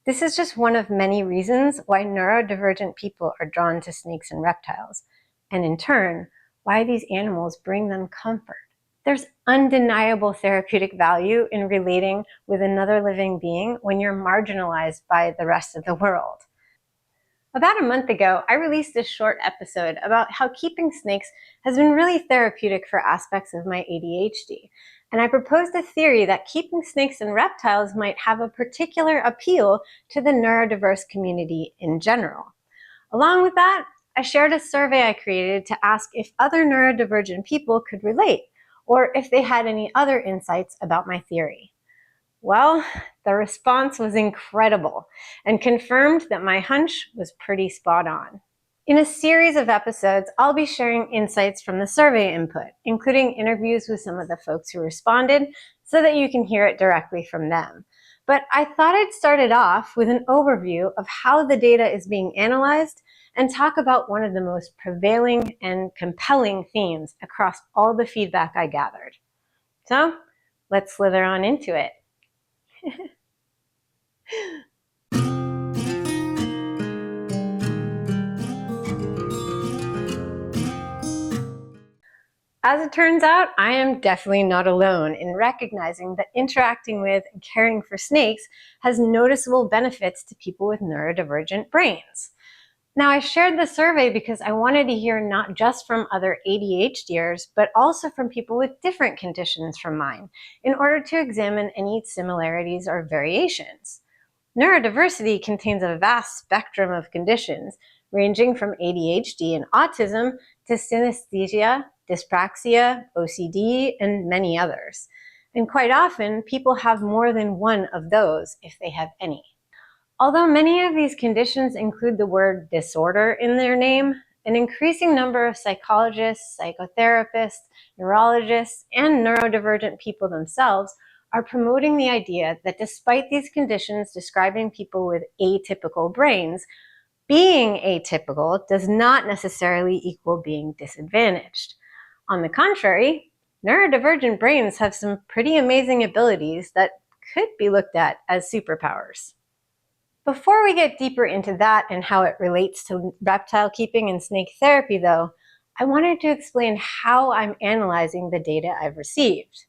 This is just one of many reasons why neurodivergent people are drawn to snakes and reptiles, and in turn, why these animals bring them comfort. There's undeniable therapeutic value in relating with another living being when you're marginalized by the rest of the world. About a month ago, I released this short episode about how keeping snakes has been really therapeutic for aspects of my ADHD. And I proposed a theory that keeping snakes and reptiles might have a particular appeal to the neurodiverse community in general. Along with that, I shared a survey I created to ask if other neurodivergent people could relate, or if they had any other insights about my theory. Well, the response was incredible and confirmed that my hunch was pretty spot on. In a series of episodes, I'll be sharing insights from the survey input, including interviews with some of the folks who responded, so that you can hear it directly from them. But I thought I'd start it off with an overview of how the data is being analyzed and talk about one of the most prevailing and compelling themes across all the feedback I gathered. So, let's slither on into it. As it turns out, I am definitely not alone in recognizing that interacting with and caring for snakes has noticeable benefits to people with neurodivergent brains. Now, I shared the survey because I wanted to hear not just from other ADHDers, but also from people with different conditions from mine, in order to examine any similarities or variations. Neurodiversity contains a vast spectrum of conditions, ranging from ADHD and autism to synesthesia, dyspraxia, OCD, and many others. And quite often, people have more than one of those if they have any. Although many of these conditions include the word disorder in their name, an increasing number of psychologists, psychotherapists, neurologists, and neurodivergent people themselves are promoting the idea that despite these conditions describing people with atypical brains, being atypical does not necessarily equal being disadvantaged. On the contrary, neurodivergent brains have some pretty amazing abilities that could be looked at as superpowers. Before we get deeper into that and how it relates to reptile keeping and snake therapy, though, I wanted to explain how I'm analyzing the data I've received.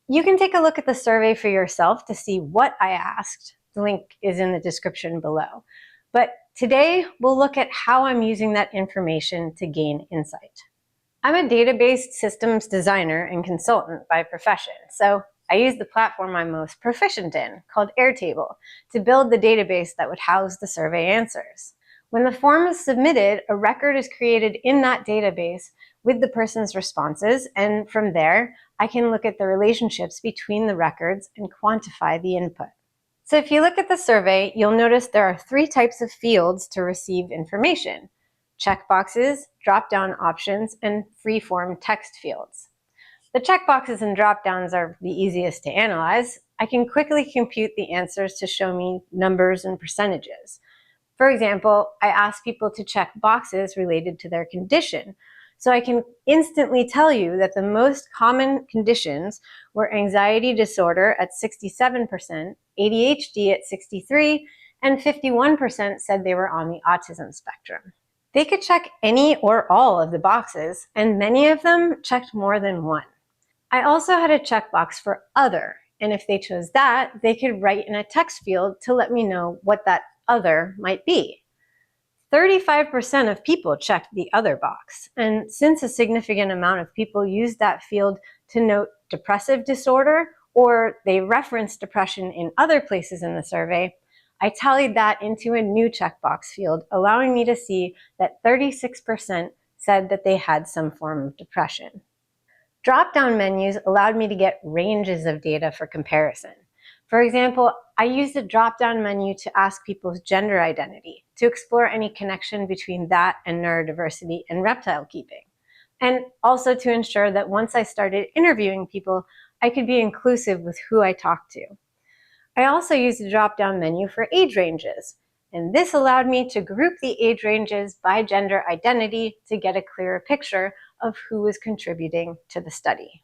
You can take a look at the survey for yourself to see what I asked. The link is in the description below. But today, we'll look at how I'm using that information to gain insight. I'm a database systems designer and consultant by profession, so I use the platform I'm most proficient in, called Airtable, to build the database that would house the survey answers. When the form is submitted, a record is created in that database with the person's responses, and from there, I can look at the relationships between the records and quantify the input. So if you look at the survey, you'll notice there are 3 types of fields to receive information: checkboxes, drop-down options, and free-form text fields. The checkboxes and drop-downs are the easiest to analyze. I can quickly compute the answers to show me numbers and percentages. For example, I ask people to check boxes related to their condition, so I can instantly tell you that the most common conditions were anxiety disorder at 67%, ADHD at 63%, and 51% said they were on the autism spectrum. They could check any or all of the boxes, and many of them checked more than one. I also had a checkbox for other, and if they chose that, they could write in a text field to let me know what that other might be. 35% of people checked the other box, and since a significant amount of people used that field to note depressive disorder, or they referenced depression in other places in the survey, I tallied that into a new checkbox field, allowing me to see that 36% said that they had some form of depression. Drop-down menus allowed me to get ranges of data for comparison. For example, I used a drop-down menu to ask people's gender identity, to explore any connection between that and neurodiversity and reptile keeping, and also to ensure that once I started interviewing people, I could be inclusive with who I talked to. I also used a drop-down menu for age ranges, and this allowed me to group the age ranges by gender identity to get a clearer picture of who was contributing to the study.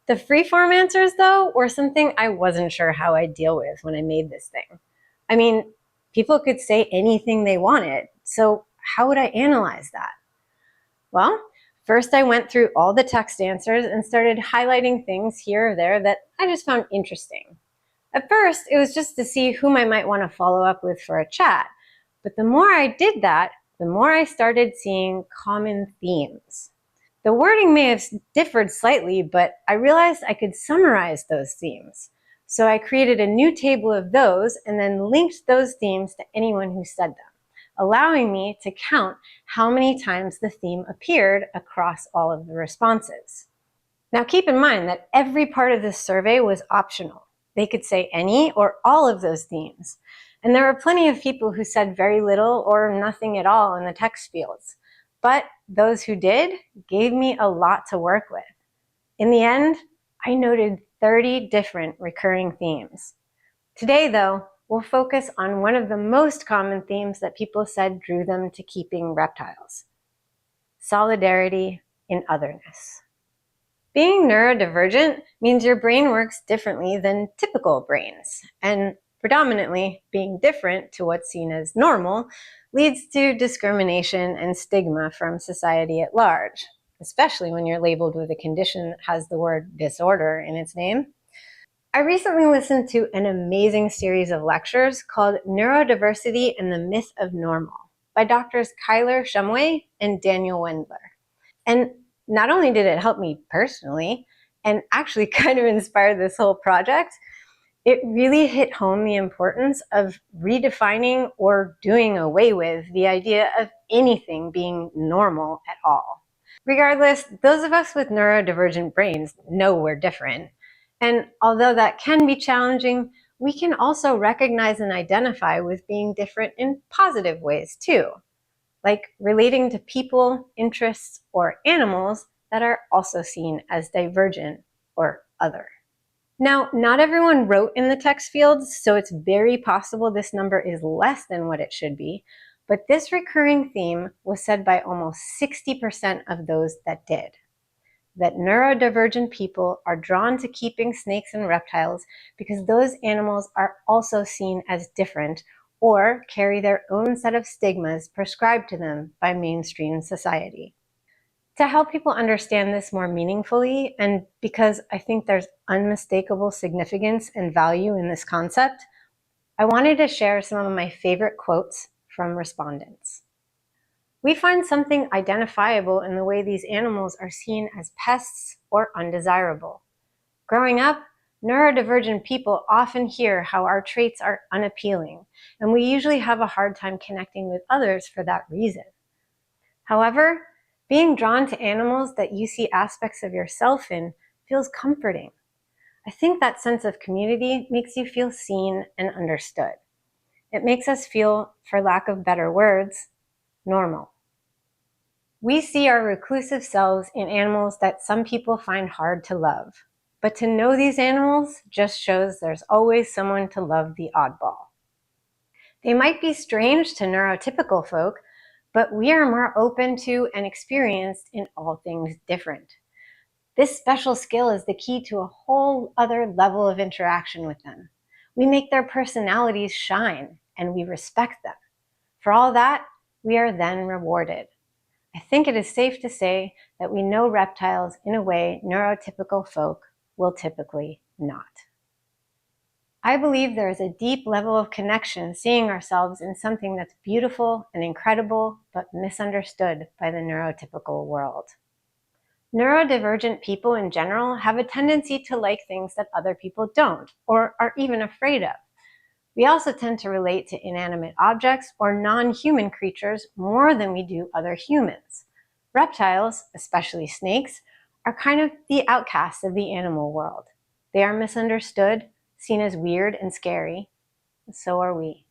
The free-form answers, though, were something I wasn't sure how I'd deal with when I made this thing. I mean, people could say anything they wanted. So how would I analyze that? Well, first I went through all the text answers and started highlighting things here or there that I just found interesting. At first, it was just to see whom I might want to follow up with for a chat. But the more I did that, the more I started seeing common themes. The wording may have differed slightly, but I realized I could summarize those themes. So I created a new table of those and then linked those themes to anyone who said them, allowing me to count how many times the theme appeared across all of the responses. Now keep in mind that every part of this survey was optional. They could say any or all of those themes. And there were plenty of people who said very little or nothing at all in the text fields. But those who did gave me a lot to work with. In the end, I noted 30 different recurring themes. Today, though, we'll focus on one of the most common themes that people said drew them to keeping reptiles: solidarity in otherness. Being neurodivergent means your brain works differently than typical brains, and predominantly being different to what's seen as normal leads to discrimination and stigma from society at large, especially when you're labeled with a condition that has the word disorder in its name. I recently listened to an amazing series of lectures called Neurodiversity and the Myth of Normal by Doctors Kyler Shumway and Daniel Wendler. And not only did it help me personally and actually kind of inspire this whole project, it really hit home the importance of redefining or doing away with the idea of anything being normal at all. Regardless, those of us with neurodivergent brains know we're different. And although that can be challenging, we can also recognize and identify with being different in positive ways too, like relating to people, interests, or animals that are also seen as divergent or other. Now, not everyone wrote in the text fields, so it's very possible this number is less than what it should be, but this recurring theme was said by almost 60% of those that did: that neurodivergent people are drawn to keeping snakes and reptiles because those animals are also seen as different or carry their own set of stigmas prescribed to them by mainstream society. To help people understand this more meaningfully, and because I think there's unmistakable significance and value in this concept, I wanted to share some of my favorite quotes from respondents. We find something identifiable in the way these animals are seen as pests or undesirable. Growing up, neurodivergent people often hear how our traits are unappealing, and we usually have a hard time connecting with others for that reason. However, being drawn to animals that you see aspects of yourself in feels comforting. I think that sense of community makes you feel seen and understood. It makes us feel, for lack of better words, normal. We see our reclusive selves in animals that some people find hard to love. But to know these animals just shows there's always someone to love the oddball. They might be strange to neurotypical folk, but we are more open to and experienced in all things different. This special skill is the key to a whole other level of interaction with them. We make their personalities shine, and we respect them. For all that, we are then rewarded. I think it is safe to say that we know reptiles in a way neurotypical folk will typically not. I believe there is a deep level of connection seeing ourselves in something that's beautiful and incredible, but misunderstood by the neurotypical world. Neurodivergent people in general have a tendency to like things that other people don't, or are even afraid of. We also tend to relate to inanimate objects or non-human creatures more than we do other humans. Reptiles, especially snakes, are kind of the outcasts of the animal world. They are misunderstood, seen as weird and scary, and so are we.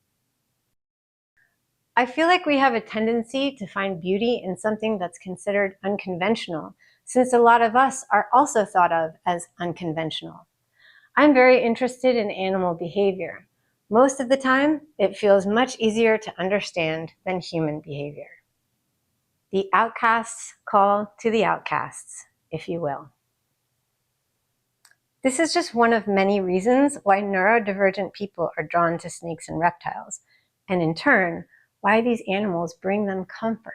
I feel like we have a tendency to find beauty in something that's considered unconventional, since a lot of us are also thought of as unconventional. I'm very interested in animal behavior. Most of the time, it feels much easier to understand than human behavior. The outcasts call to the outcasts, if you will. This is just one of many reasons why neurodivergent people are drawn to snakes and reptiles, and in turn, why these animals bring them comfort.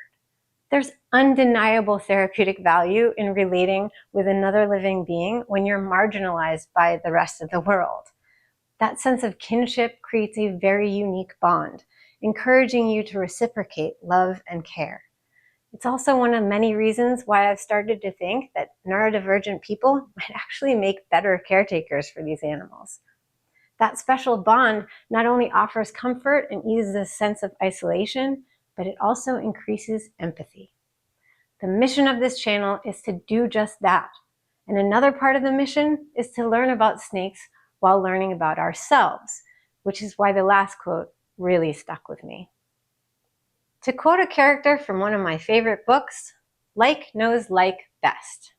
There's undeniable therapeutic value in relating with another living being when you're marginalized by the rest of the world. That sense of kinship creates a very unique bond, encouraging you to reciprocate love and care. It's also one of many reasons why I've started to think that neurodivergent people might actually make better caretakers for these animals. That special bond not only offers comfort and eases a sense of isolation, but it also increases empathy. The mission of this channel is to do just that. And another part of the mission is to learn about snakes while learning about ourselves, which is why the last quote really stuck with me. To quote a character from one of my favorite books, like knows like best.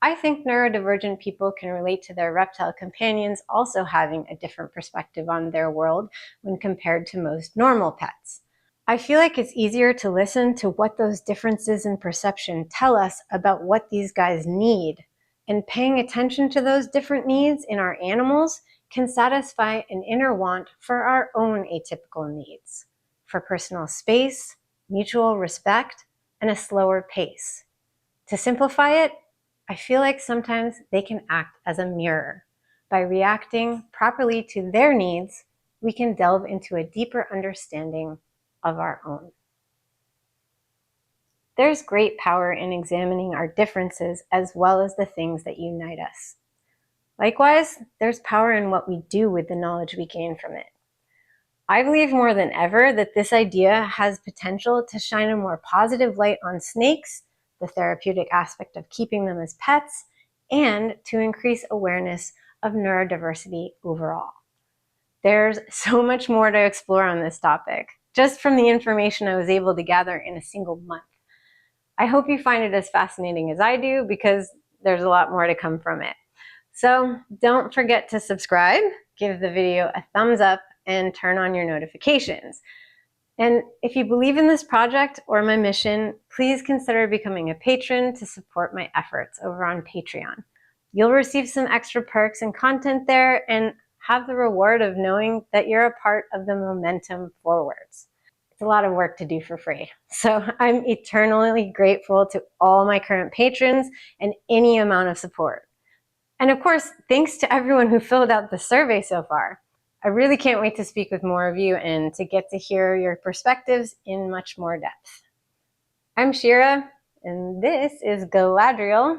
I think neurodivergent people can relate to their reptile companions also having a different perspective on their world when compared to most normal pets. I feel like it's easier to listen to what those differences in perception tell us about what these guys need, and paying attention to those different needs in our animals can satisfy an inner want for our own atypical needs, for personal space, mutual respect, and a slower pace. To simplify it, I feel like sometimes they can act as a mirror. By reacting properly to their needs, we can delve into a deeper understanding of our own. There's great power in examining our differences as well as the things that unite us. Likewise, there's power in what we do with the knowledge we gain from it. I believe more than ever that this idea has potential to shine a more positive light on snakes, the therapeutic aspect of keeping them as pets, and to increase awareness of neurodiversity overall. There's so much more to explore on this topic, just from the information I was able to gather in a single month. I hope you find it as fascinating as I do, because there's a lot more to come from it. So don't forget to subscribe, give the video a thumbs up, and turn on your notifications. And if you believe in this project or my mission, please consider becoming a patron to support my efforts over on Patreon. You'll receive some extra perks and content there and have the reward of knowing that you're a part of the momentum forwards. It's a lot of work to do for free. So I'm eternally grateful to all my current patrons and any amount of support. And of course, thanks to everyone who filled out the survey so far. I really can't wait to speak with more of you and to get to hear your perspectives in much more depth. I'm Shira, and this is Galadriel,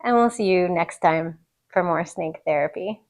and we'll see you next time for more snake therapy.